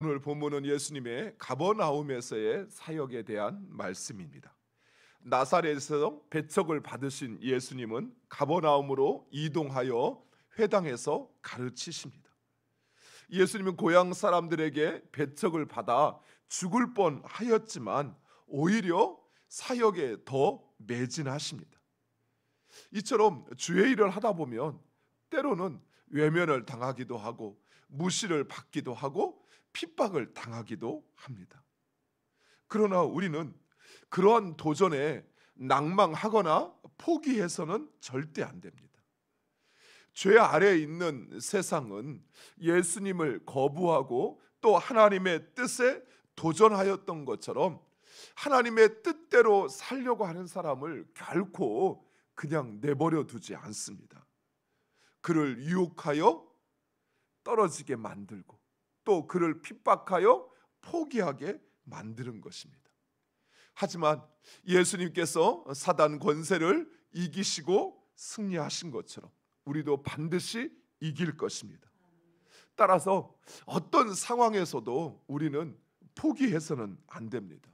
오늘 본문은 예수님의 가버나움에서의 사역에 대한 말씀입니다. 나사렛에서 배척을 받으신 예수님은 가버나움으로 이동하여 회당에서 가르치십니다. 예수님은 고향 사람들에게 배척을 받아 죽을 뻔하였지만 오히려 사역에 더 매진하십니다. 이처럼 주의 일을 하다 보면 때로는 외면을 당하기도 하고 무시를 받기도 하고 핍박을 당하기도 합니다. 그러나 우리는 그러한 도전에 낭망하거나 포기해서는 절대 안 됩니다. 죄 아래에 있는 세상은 예수님을 거부하고 또 하나님의 뜻에 도전하였던 것처럼 하나님의 뜻대로 살려고 하는 사람을 결코 그냥 내버려 두지 않습니다. 그를 유혹하여 떨어지게 만들고 또 그를 핍박하여 포기하게 만드는 것입니다. 하지만 예수님께서 사단 권세를 이기시고 승리하신 것처럼 우리도 반드시 이길 것입니다. 따라서 어떤 상황에서도 우리는 포기해서는 안 됩니다.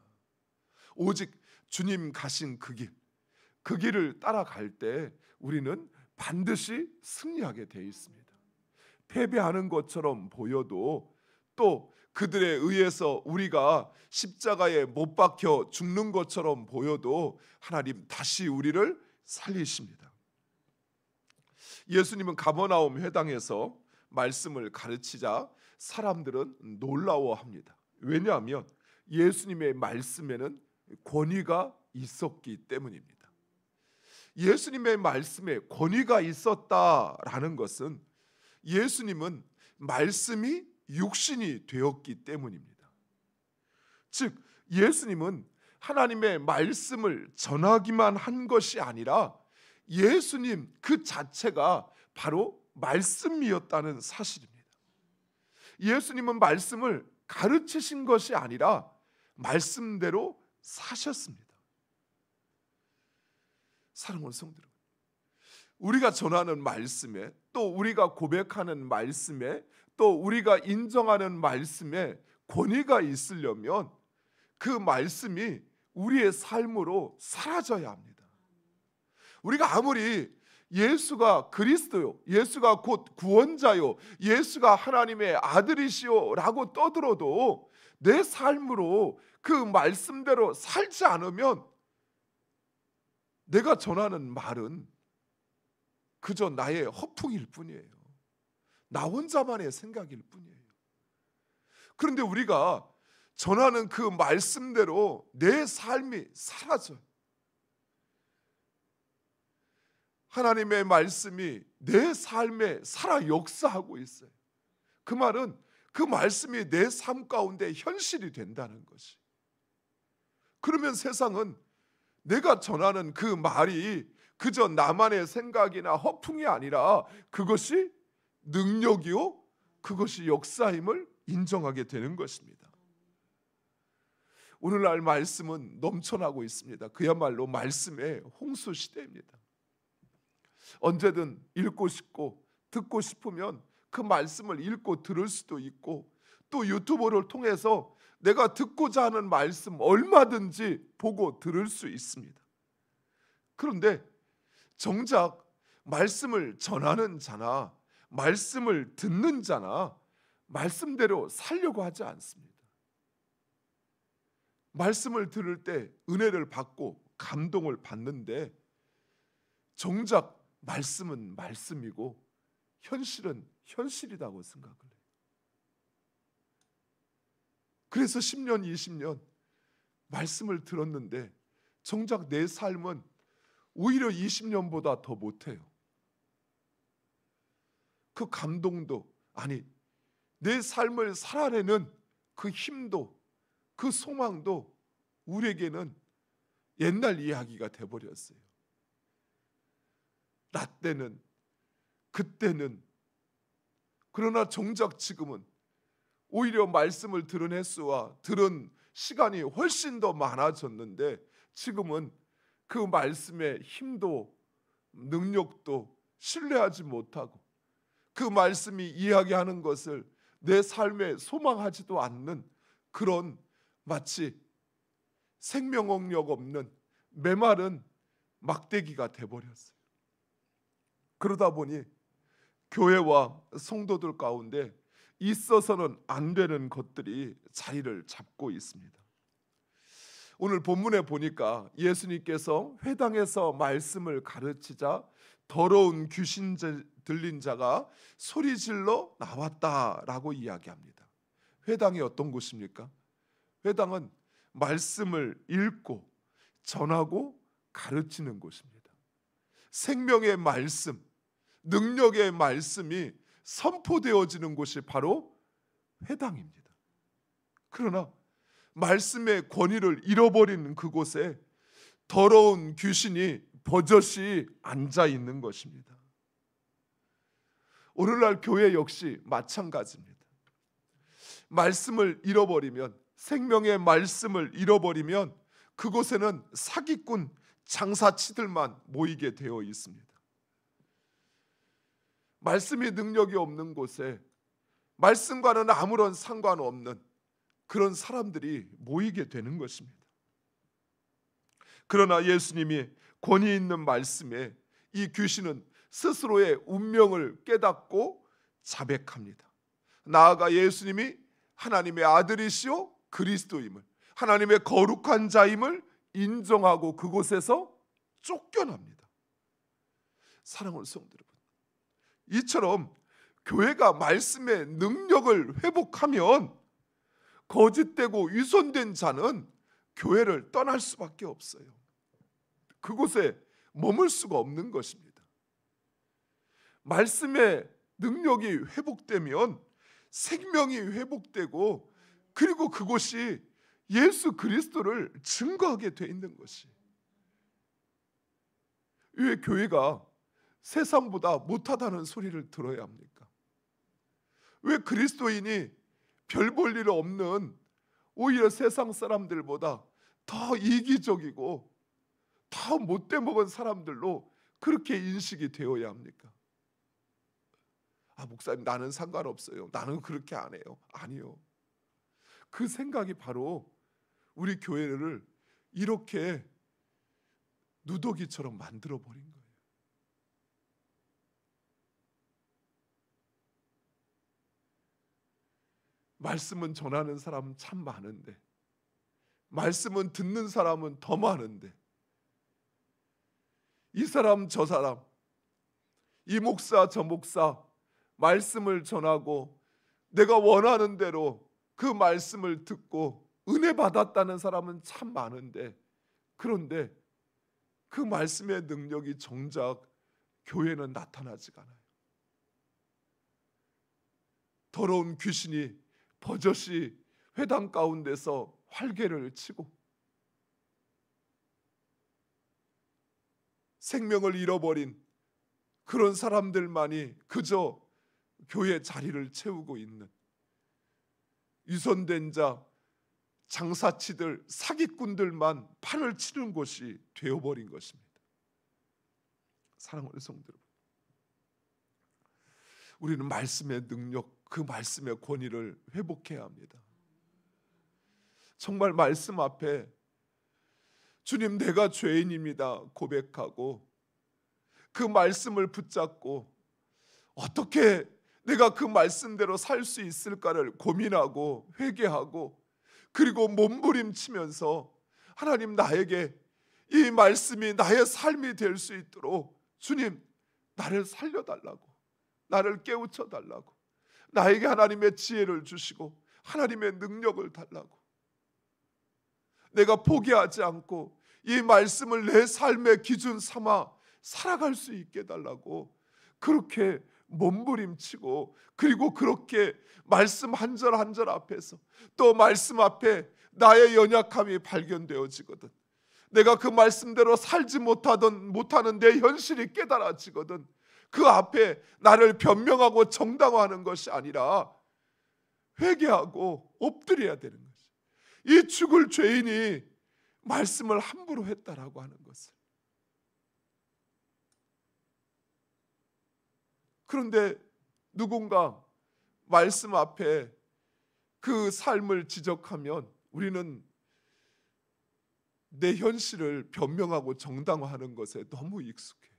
오직 주님 가신 그 길을 따라갈 때 우리는 반드시 승리하게 되어 있습니다. 패배하는 것처럼 보여도 또 그들에 의해서 우리가 십자가에 못 박혀 죽는 것처럼 보여도 하나님 다시 우리를 살리십니다. 예수님은 가버나움 회당에서 말씀을 가르치자 사람들은 놀라워합니다. 왜냐하면 예수님의 말씀에는 권위가 있었기 때문입니다. 예수님의 말씀에 권위가 있었다라는 것은 예수님은 말씀이 육신이 되었기 때문입니다. 즉 예수님은 하나님의 말씀을 전하기만 한 것이 아니라 예수님 그 자체가 바로 말씀이었다는 사실입니다. 예수님은 말씀을 가르치신 것이 아니라 말씀대로 사셨습니다. 사랑하는 성도 여러분, 우리가 전하는 말씀에 또 우리가 고백하는 말씀에 또 우리가 인정하는 말씀에 권위가 있으려면 그 말씀이 우리의 삶으로 사라져야 합니다. 우리가 아무리 예수가 그리스도요, 예수가 곧 구원자요, 예수가 하나님의 아들이시오 라고 떠들어도 내 삶으로 그 말씀대로 살지 않으면 내가 전하는 말은 그저 나의 허풍일 뿐이에요. 나 혼자만의 생각일 뿐이에요. 그런데 우리가 전하는 그 말씀대로 내 삶이 사라져요. 하나님의 말씀이 내 삶에 살아 역사하고 있어요. 그 말은 그 말씀이 내 삶 가운데 현실이 된다는 것이. 그러면 세상은 내가 전하는 그 말이 그저 나만의 생각이나 허풍이 아니라 그것이 능력이요, 그것이 역사임을 인정하게 되는 것입니다. 오늘날 말씀은 넘쳐나고 있습니다. 그야말로 말씀의 홍수 시대입니다. 언제든 읽고 싶고 듣고 싶으면 그 말씀을 읽고 들을 수도 있고 또 유튜브를 통해서 내가 듣고자 하는 말씀 얼마든지 보고 들을 수 있습니다. 그런데 정작 말씀을 전하는 자나 말씀을 듣는 자나 말씀대로 살려고 하지 않습니다. 말씀을 들을 때 은혜를 받고 감동을 받는데 정작 말씀은 말씀이고 현실은 현실이라고 생각을 해요. 그래서 10년, 20년 말씀을 들었는데 정작 내 삶은 오히려 20년보다 더 못해요. 그 감동도 아니 내 삶을 살아내는 그 힘도 그 소망도 우리에게는 옛날 이야기가 돼버렸어요. 나 때는 그때는 그러나 정작 지금은 오히려 말씀을 들은 횟수와 들은 시간이 훨씬 더 많아졌는데 지금은 그 말씀의 힘도 능력도 신뢰하지 못하고 그 말씀이 이야기하는 것을 내 삶에 소망하지도 않는 그런 마치 생명력 없는 메마른 막대기가 돼버렸어요. 그러다 보니 교회와 성도들 가운데 있어서는 안 되는 것들이 자리를 잡고 있습니다. 오늘 본문에 보니까 예수님께서 회당에서 말씀을 가르치자 더러운 귀신 들린 자가 소리질러 나왔다라고 이야기합니다. 회당이 어떤 곳입니까? 회당은 말씀을 읽고 전하고 가르치는 곳입니다. 생명의 말씀, 능력의 말씀이 선포되어지는 곳이 바로 회당입니다. 그러나 말씀의 권위를 잃어버린 그곳에 더러운 귀신이 버젓이 앉아 있는 것입니다. 오늘날 교회 역시 마찬가지입니다. 말씀을 잃어버리면, 생명의 말씀을 잃어버리면 그곳에는 사기꾼 장사치들만 모이게 되어 있습니다. 말씀의 능력이 없는 곳에 말씀과는 아무런 상관없는 그런 사람들이 모이게 되는 것입니다. 그러나 예수님이 권위 있는 말씀에 이 귀신은 스스로의 운명을 깨닫고 자백합니다. 나아가 예수님이 하나님의 아들이시오 그리스도임을, 하나님의 거룩한 자임을 인정하고 그곳에서 쫓겨납니다. 사랑하는 성도 여러분, 이처럼 교회가 말씀의 능력을 회복하면 거짓되고 위선된 자는 교회를 떠날 수밖에 없어요. 그곳에 머물 수가 없는 것입니다. 말씀의 능력이 회복되면 생명이 회복되고, 그리고 그곳이 예수 그리스도를 증거하게 돼 있는 것이. 왜 교회가 세상보다 못하다는 소리를 들어야 합니까? 왜 그리스도인이 별 볼 일 없는, 오히려 세상 사람들보다 더 이기적이고 더 못돼 먹은 사람들로 그렇게 인식이 되어야 합니까? 아, 목사님 나는 상관없어요, 나는 그렇게 안 해요. 아니요. 그 생각이 바로 우리 교회를 이렇게 누더기처럼 만들어버린 거예요. 말씀은 전하는 사람은 참 많은데, 말씀은 듣는 사람은 더 많은데, 이 사람 저 사람, 이 목사 저 목사 말씀을 전하고 내가 원하는 대로 그 말씀을 듣고 은혜 받았다는 사람은 참 많은데, 그런데 그 말씀의 능력이 정작 교회는 나타나지가 않아요. 더러운 귀신이 버젓이 회당 가운데서 활개를 치고 생명을 잃어버린 그런 사람들만이 그저 교회 자리를 채우고 있는 위선된 자, 장사치들, 사기꾼들만 판을 치는 곳이 되어버린 것입니다. 사랑하는 성도 여러분, 우리는 말씀의 능력, 그 말씀의 권위를 회복해야 합니다. 정말 말씀 앞에 주님 내가 죄인입니다 고백하고 그 말씀을 붙잡고 어떻게 내가 그 말씀대로 살 수 있을까를 고민하고 회개하고, 그리고 몸부림치면서 하나님 나에게 이 말씀이 나의 삶이 될 수 있도록 주님 나를 살려달라고, 나를 깨우쳐달라고, 나에게 하나님의 지혜를 주시고 하나님의 능력을 달라고, 내가 포기하지 않고 이 말씀을 내 삶의 기준 삼아 살아갈 수 있게 해달라고 그렇게 몸부림치고, 그리고 그렇게 말씀 한 절 한 절 앞에서 또 말씀 앞에 나의 연약함이 발견되어지거든, 내가 그 말씀대로 살지 못하는 내 현실이 깨달아지거든, 그 앞에 나를 변명하고 정당화하는 것이 아니라 회개하고 엎드려야 되는 것이, 이 죽을 죄인이 말씀을 함부로 했다라고 하는 것을. 그런데 누군가 말씀 앞에 그 삶을 지적하면 우리는 내 현실을 변명하고 정당화하는 것에 너무 익숙해요.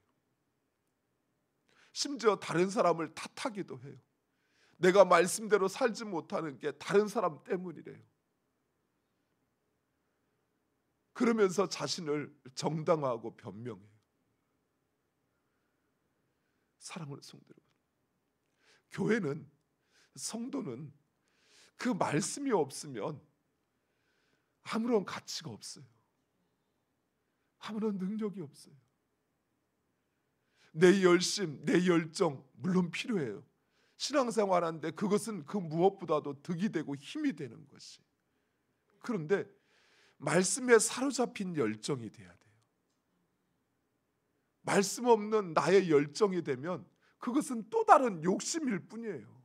심지어 다른 사람을 탓하기도 해요. 내가 말씀대로 살지 못하는 게 다른 사람 때문이래요. 그러면서 자신을 정당화하고 변명해요. 사랑하는 성도 여러분, 교회는, 성도는 그 말씀이 없으면 아무런 가치가 없어요. 아무런 능력이 없어요. 내 열심, 내 열정 물론 필요해요. 신앙생활하는데 그것은 그 무엇보다도 득이 되고 힘이 되는 것이. 그런데 말씀에 사로잡힌 열정이 돼야 돼요. 말씀 없는 나의 열정이 되면 그것은 또 다른 욕심일 뿐이에요.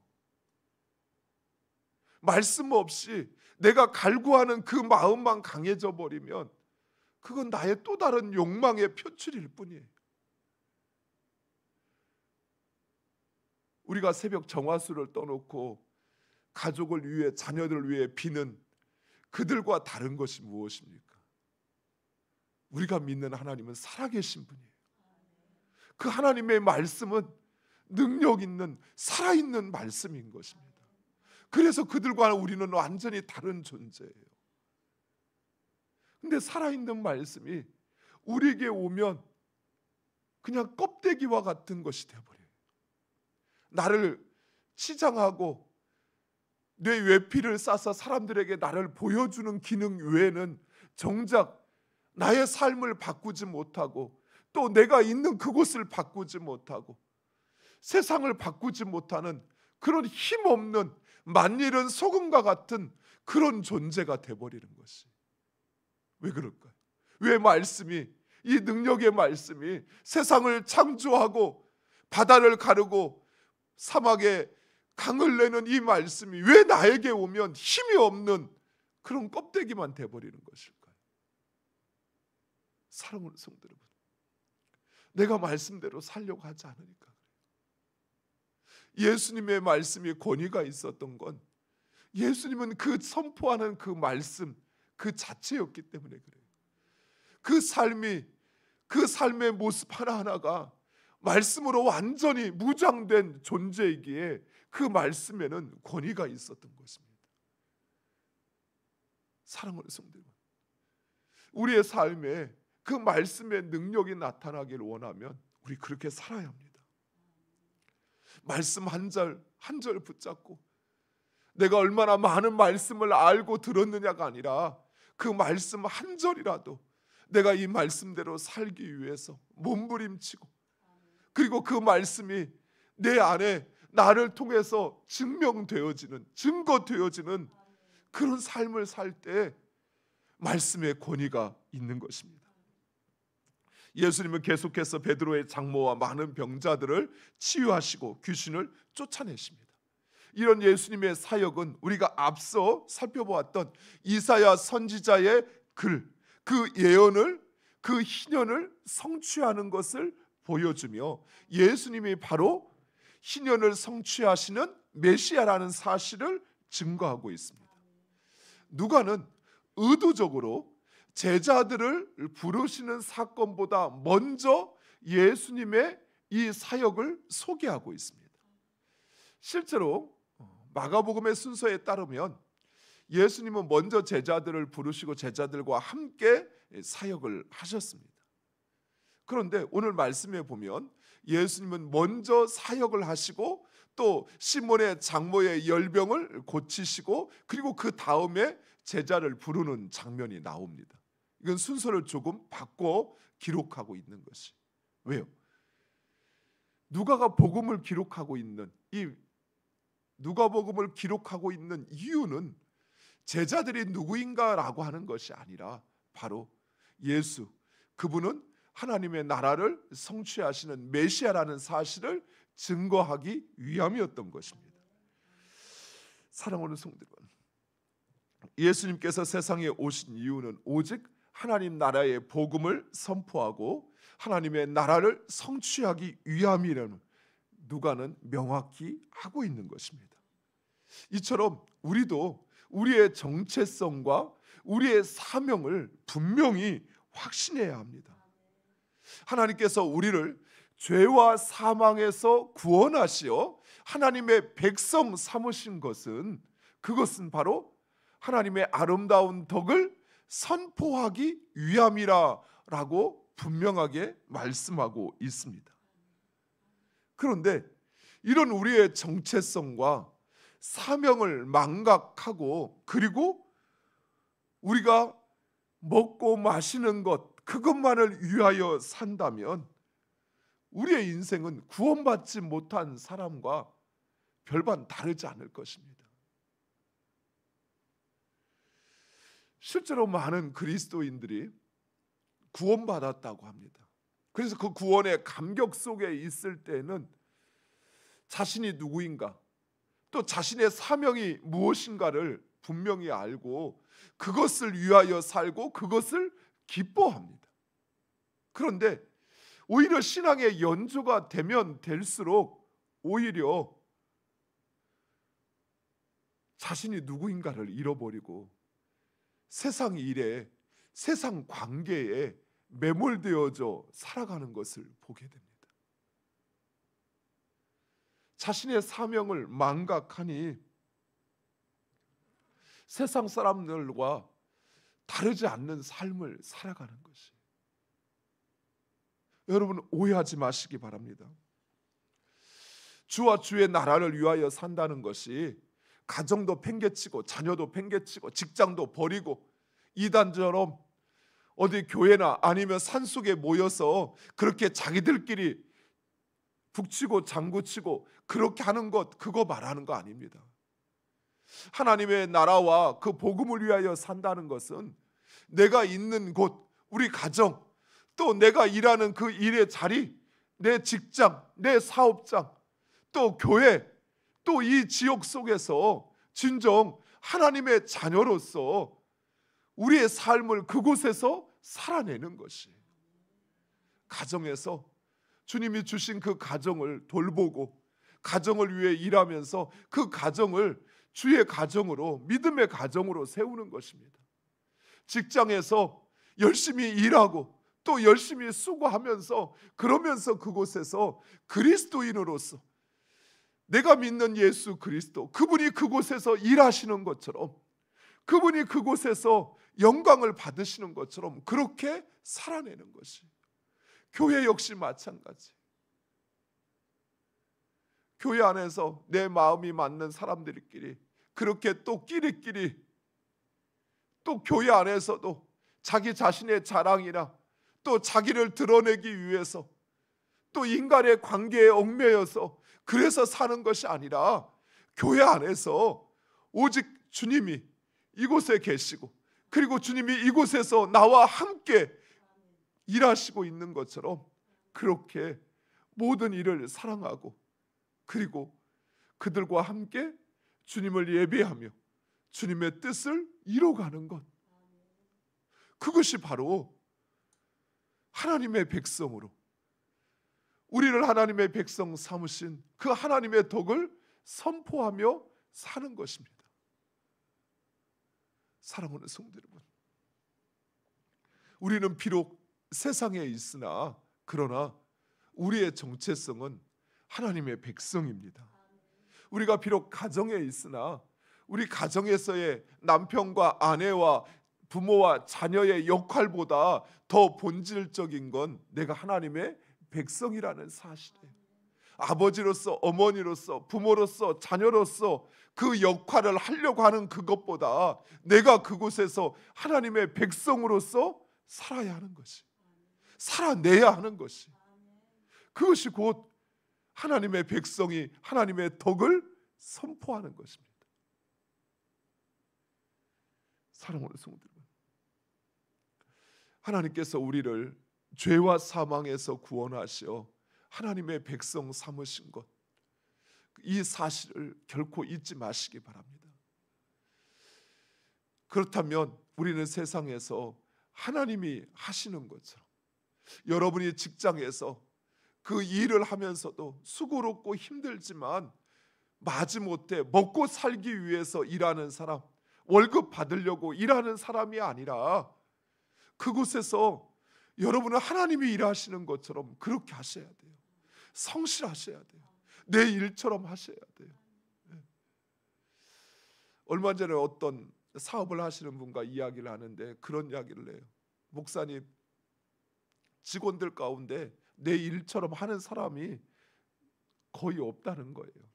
말씀 없이 내가 갈구하는 그 마음만 강해져 버리면 그건 나의 또 다른 욕망의 표출일 뿐이에요. 우리가 새벽 정화수를 떠놓고 가족을 위해, 자녀들을 위해 비는 그들과 다른 것이 무엇입니까? 우리가 믿는 하나님은 살아계신 분이에요. 그 하나님의 말씀은 능력 있는 살아있는 말씀인 것입니다. 그래서 그들과 우리는 완전히 다른 존재예요. 근데 살아있는 말씀이 우리에게 오면 그냥 껍데기와 같은 것이 되어버려요. 나를 치장하고 뇌 외피를 싸서 사람들에게 나를 보여주는 기능 외에는 정작 나의 삶을 바꾸지 못하고 또 내가 있는 그곳을 바꾸지 못하고 세상을 바꾸지 못하는 그런 힘없는 만일은 소금과 같은 그런 존재가 돼버리는 것이. 왜 그럴까요? 왜 말씀이, 이 능력의 말씀이 세상을 창조하고 바다를 가르고 사막에 강을 내는 이 말씀이 왜 나에게 오면 힘이 없는 그런 껍데기만 돼버리는 것일까요? 사랑하는 성도 여러분, 내가 말씀대로 살려고 하지 않으니까 그래요. 예수님의 말씀이 권위가 있었던 건 예수님은 그 선포하는 그 말씀 그 자체였기 때문에 그래요. 그 삶이, 그 삶의 모습 하나하나가 말씀으로 완전히 무장된 존재이기에 그 말씀에는 권위가 있었던 것입니다. 사랑하는 성도 여러분, 우리의 삶에 그 말씀의 능력이 나타나기를 원하면 우리 그렇게 살아야 합니다. 말씀 한 절 한 절 붙잡고 내가 얼마나 많은 말씀을 알고 들었느냐가 아니라 그 말씀 한 절이라도 내가 이 말씀대로 살기 위해서 몸부림치고 그리고 그 말씀이 내 안에 나를 통해서 증명되어지는, 증거되어지는 그런 삶을 살 때 말씀의 권위가 있는 것입니다. 예수님은 계속해서 베드로의 장모와 많은 병자들을 치유하시고 귀신을 쫓아내십니다. 이런 예수님의 사역은 우리가 앞서 살펴보았던 이사야 선지자의 글, 그 예언을, 그 희년을 성취하는 것을 보여주며 예수님이 바로 희년을 성취하시는 메시아라는 사실을 증거하고 있습니다. 누가는 의도적으로 제자들을 부르시는 사건보다 먼저 예수님의 이 사역을 소개하고 있습니다. 실제로 마가복음의 순서에 따르면 예수님은 먼저 제자들을 부르시고 제자들과 함께 사역을 하셨습니다. 그런데 오늘 말씀에 보면 예수님은 먼저 사역을 하시고 또 시몬의 장모의 열병을 고치시고 그리고 그 다음에 제자를 부르는 장면이 나옵니다. 이건 순서를 조금 바꿔 기록하고 있는 것이. 왜요? 누가가 복음을 기록하고 있는 이 누가복음을 기록하고 있는 이유는 제자들이 누구인가라고 하는 것이 아니라 바로 예수, 그분은 하나님의 나라를 성취하시는 메시아라는 사실을 증거하기 위함이었던 것입니다. 사랑하는 성도 여러분, 예수님께서 세상에 오신 이유는 오직 하나님 나라의 복음을 선포하고 하나님의 나라를 성취하기 위함이라는 누가는 명확히 하고 있는 것입니다. 이처럼 우리도 우리의 정체성과 우리의 사명을 분명히 확신해야 합니다. 하나님께서 우리를 죄와 사망에서 구원하시어 하나님의 백성 삼으신 것은, 그것은 바로 하나님의 아름다운 덕을 선포하기 위함이라고 분명하게 말씀하고 있습니다. 그런데 이런 우리의 정체성과 사명을 망각하고, 그리고 우리가 먹고 마시는 것 그것만을 위하여 산다면 우리의 인생은 구원받지 못한 사람과 별반 다르지 않을 것입니다. 실제로 많은 그리스도인들이 구원받았다고 합니다. 그래서 그 구원의 감격 속에 있을 때는 자신이 누구인가, 또 자신의 사명이 무엇인가를 분명히 알고 그것을 위하여 살고 그것을 기뻐합니다. 그런데 오히려 신앙의 연조가 되면 될수록 오히려 자신이 누구인가를 잃어버리고 세상 일에, 세상 관계에 매몰되어져 살아가는 것을 보게 됩니다. 자신의 사명을 망각하니 세상 사람들과 다르지 않는 삶을 살아가는 것이. 여러분, 오해하지 마시기 바랍니다. 주와 주의 나라를 위하여 산다는 것이 가정도 팽개치고 자녀도 팽개치고 직장도 버리고 이단처럼 어디 교회나 아니면 산속에 모여서 그렇게 자기들끼리 북치고 장구치고 그렇게 하는 것, 그거 말하는 거 아닙니다. 하나님의 나라와 그 복음을 위하여 산다는 것은 내가 있는 곳, 우리 가정, 또 내가 일하는 그 일의 자리, 내 직장, 내 사업장, 또 교회, 또 이 지역 속에서 진정 하나님의 자녀로서 우리의 삶을 그곳에서 살아내는 것이, 가정에서 주님이 주신 그 가정을 돌보고 가정을 위해 일하면서 그 가정을 주의 가정으로, 믿음의 가정으로 세우는 것입니다. 직장에서 열심히 일하고 또 열심히 수고하면서, 그러면서 그곳에서 그리스도인으로서 내가 믿는 예수 그리스도, 그분이 그곳에서 일하시는 것처럼, 그분이 그곳에서 영광을 받으시는 것처럼 그렇게 살아내는 것이. 교회 역시 마찬가지. 교회 안에서 내 마음이 맞는 사람들끼리 그렇게 또 끼리끼리, 또 교회 안에서도 자기 자신의 자랑이나 또 자기를 드러내기 위해서 또 인간의 관계에 얽매여서 그래서 사는 것이 아니라, 교회 안에서 오직 주님이 이곳에 계시고 그리고 주님이 이곳에서 나와 함께 일하시고 있는 것처럼 그렇게 모든 일을 사랑하고, 그리고 그들과 함께 주님을 예배하며 주님의 뜻을 이뤄가는 것, 그것이 바로 하나님의 백성으로, 우리를 하나님의 백성 삼으신 그 하나님의 덕을 선포하며 사는 것입니다. 사랑하는 성도 여러분, 우리는 비록 세상에 있으나 그러나 우리의 정체성은 하나님의 백성입니다. 우리가 비록 가정에 있으나 우리 가정에서의 남편과 아내와 부모와 자녀의 역할보다 더 본질적인 건 내가 하나님의 백성이라는 사실이에요. 아버지로서, 어머니로서, 부모로서, 자녀로서 그 역할을 하려고 하는 그것보다 내가 그곳에서 하나님의 백성으로서 살아야 하는 것이, 살아내야 하는 것이, 그것이 곧 하나님의 백성이 하나님의 덕을 선포하는 것입니다. 사랑하는 성도 여러분, 하나님께서 우리를 죄와 사망에서 구원하시어 하나님의 백성 삼으신 것, 이 사실을 결코 잊지 마시기 바랍니다. 그렇다면 우리는 세상에서 하나님이 하시는 것처럼, 여러분이 직장에서 그 일을 하면서도 수고롭고 힘들지만 마지못해 먹고 살기 위해서 일하는 사람, 월급 받으려고 일하는 사람이 아니라 그곳에서 여러분은 하나님이 일하시는 것처럼 그렇게 하셔야 돼요. 성실하셔야 돼요. 내 일처럼 하셔야 돼요. 얼마 전에 어떤 사업을 하시는 분과 이야기를 하는데 그런 이야기를 해요. 목사님, 직원들 가운데 내 일처럼 하는 사람이 거의 없다는 거예요.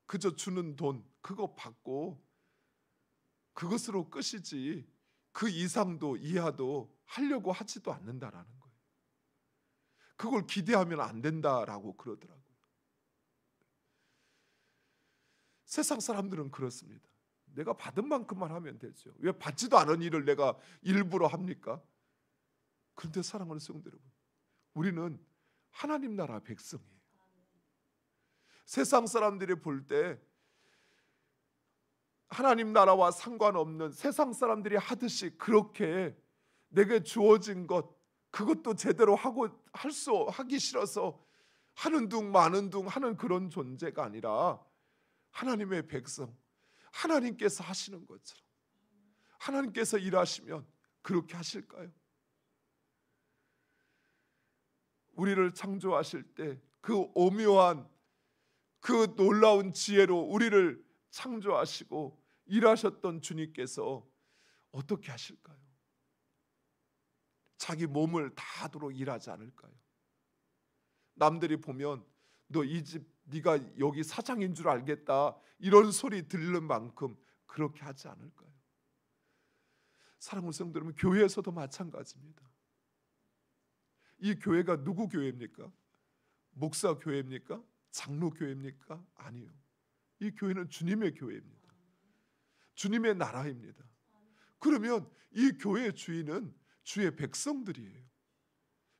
그저 주는 돈 그거 받고 그것으로 끝이지 그 이상도 이하도 하려고 하지도 않는다라는 거예요. 그걸 기대하면 안 된다라고 그러더라고요. 세상 사람들은 그렇습니다. 내가 받은 만큼만 하면 되죠. 왜 받지도 않은 일을 내가 일부러 합니까? 그런데 사랑하는 성도 여러분, 우리는 하나님 나라 백성이에요. 세상 사람들이 볼 때 하나님 나라와 상관없는 세상 사람들이 하듯이 그렇게 내게 주어진 것 그것도 제대로 하기 싫어서 하는 둥 마는 둥 하는 그런 존재가 아니라 하나님의 백성, 하나님께서 하시는 것처럼 하나님께서 일하시면 그렇게 하실까요? 우리를 창조하실 때 그 오묘한 그 놀라운 지혜로 우리를 창조하시고 일하셨던 주님께서 어떻게 하실까요? 자기 몸을 다하도록 일하지 않을까요? 남들이 보면 너 이 집 네가 여기 사장인 줄 알겠다 이런 소리 들는 만큼 그렇게 하지 않을까요? 사랑하는 성도 여러분, 교회에서도 마찬가지입니다. 이 교회가 누구 교회입니까? 목사 교회입니까? 장로 교회입니까? 아니요. 이 교회는 주님의 교회입니다. 주님의 나라입니다. 그러면 이 교회의 주인은 주의 백성들이에요.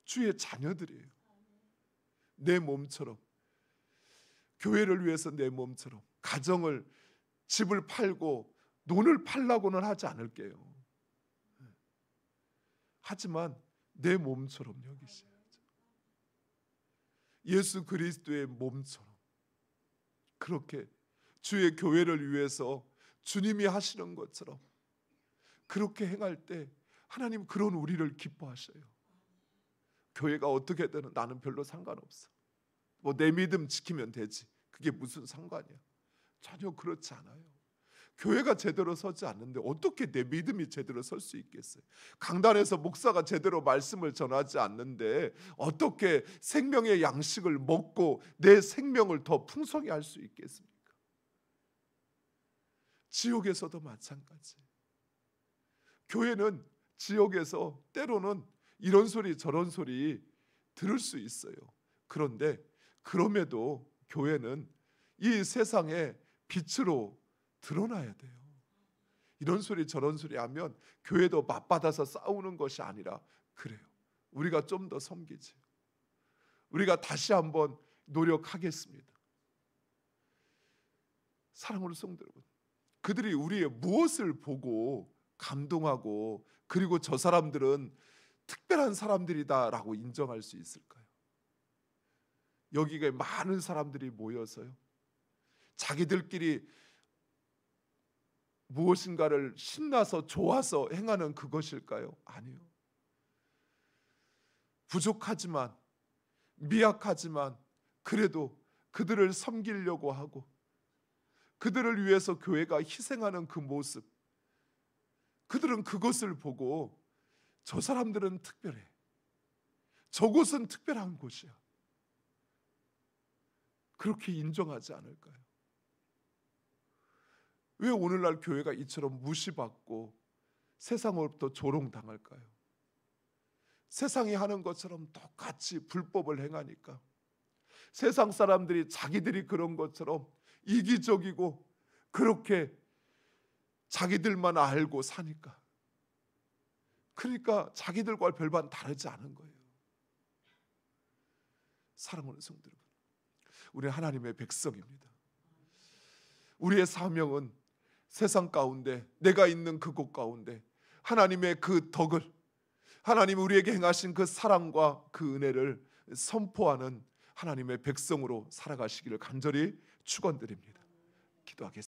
주의 자녀들이에요. 내 몸처럼 교회를 위해서 내 몸처럼 가정을 집을 팔고 돈을 팔라고는 하지 않을게요. 하지만 내 몸처럼 여기셔야죠. 예수 그리스도의 몸처럼 그렇게 주의 교회를 위해서 주님이 하시는 것처럼 그렇게 행할 때 하나님 그런 우리를 기뻐하셔요. 교회가 어떻게 되는 나는 별로 상관없어. 뭐 내 믿음 지키면 되지. 그게 무슨 상관이야. 전혀 그렇지 않아요. 교회가 제대로 서지 않는데 어떻게 내 믿음이 제대로 설 수 있겠어요? 강단에서 목사가 제대로 말씀을 전하지 않는데 어떻게 생명의 양식을 먹고 내 생명을 더 풍성히 할 수 있겠습니까? 지옥에서도 마찬가지. 교회는 지옥에서 때로는 이런 소리 저런 소리 들을 수 있어요. 그런데 그럼에도 교회는 이 세상의 빛으로 드러나야 돼요. 이런 소리 저런 소리 하면 교회도 맞받아서 싸우는 것이 아니라 그래요. 우리가 좀 더 섬기지. 우리가 다시 한번 노력하겠습니다. 사랑하는 성도 여러분, 그들이 우리의 무엇을 보고 감동하고 그리고 저 사람들은 특별한 사람들이다라고 인정할 수 있을까요? 여기에 많은 사람들이 모여서요. 자기들끼리 무엇인가를 신나서 좋아서 행하는 그것일까요? 아니요. 부족하지만 미약하지만 그래도 그들을 섬기려고 하고 그들을 위해서 교회가 희생하는 그 모습, 그들은 그것을 보고 저 사람들은 특별해. 저곳은 특별한 곳이야. 그렇게 인정하지 않을까요? 왜 오늘날 교회가 이처럼 무시받고 세상으로부터 조롱당할까요? 세상이 하는 것처럼 똑같이 불법을 행하니까 세상 사람들이 자기들이 그런 것처럼 이기적이고 그렇게 자기들만 알고 사니까 그러니까 자기들과 별반 다르지 않은 거예요. 사랑하는 성도 여러분, 우리 하나님의 백성입니다. 우리의 사명은 세상 가운데 내가 있는 그곳 가운데 하나님의 그 덕을 하나님 우리에게 행하신 그 사랑과 그 은혜를 선포하는 하나님의 백성으로 살아가시기를 간절히 축원드립니다. 기도하겠습니다.